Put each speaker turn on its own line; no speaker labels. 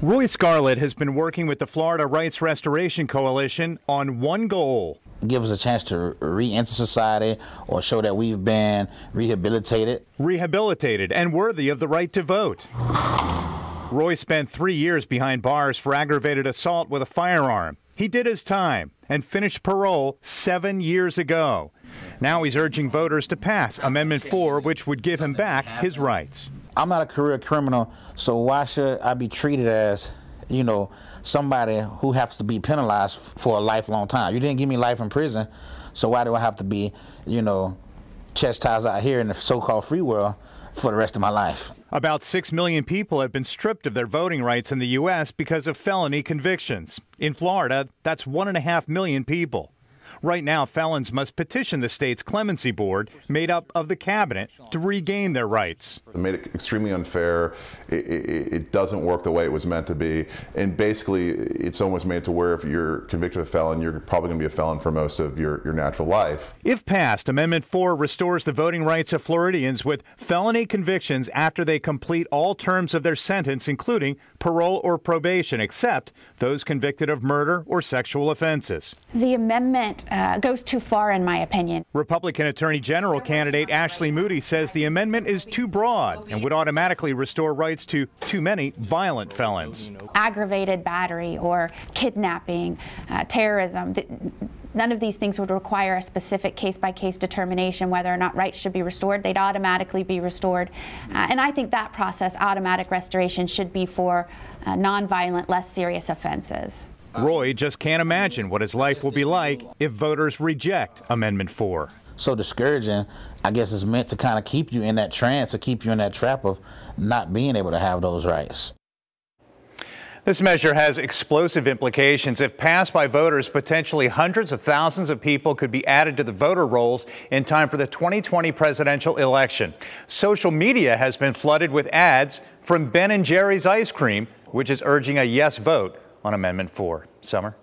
Roy Scarlett has been working with the Florida Rights Restoration Coalition on one goal.
Give us a chance to re-enter society or show that we've been rehabilitated.
Rehabilitated and worthy of the right to vote. Roy spent 3 years behind bars for aggravated assault with a firearm. He did his time and finished parole 7 years ago. Now he's urging voters to pass Amendment 4, which would give him back his rights.
I'm not a career criminal, so why should I be treated as, somebody who has to be penalized for a lifelong time? You didn't give me life in prison, so why do I have to be, chastised out here in the so-called free world for the rest of my life?
About 6 million people have been stripped of their voting rights in the U.S. because of felony convictions. In Florida, that's 1.5 million people. Right now, felons must petition the state's clemency board, made up of the cabinet, to regain their rights.
It made it extremely unfair. It doesn't work the way it was meant to be. And basically, it's almost made to where if you're convicted of a felon, you're probably going to be a felon for most of your natural life.
If passed, Amendment 4 restores the voting rights of Floridians with felony convictions after they complete all terms of their sentence, including parole or probation, except those convicted of murder or sexual offenses.
The amendment goes too far, in my opinion.
Republican Attorney General candidate Ashley Moody says the amendment is too broad and would automatically restore rights to too many violent felons.
Aggravated battery or kidnapping, terrorism. None of these things would require a specific case-by-case determination whether or not rights should be restored. They'd automatically be restored. And I think that process, automatic restoration, should be for nonviolent, less serious offenses.
Roy just can't imagine what his life will be like if voters reject Amendment 4.
So discouraging, I guess, is meant to kind of keep you in that trance or keep you in that trap of not being able to have those rights.
This measure has explosive implications. If passed by voters, potentially hundreds of thousands of people could be added to the voter rolls in time for the 2020 presidential election. Social media has been flooded with ads from Ben & Jerry's ice cream, which is urging a yes vote on Amendment 4. Summer?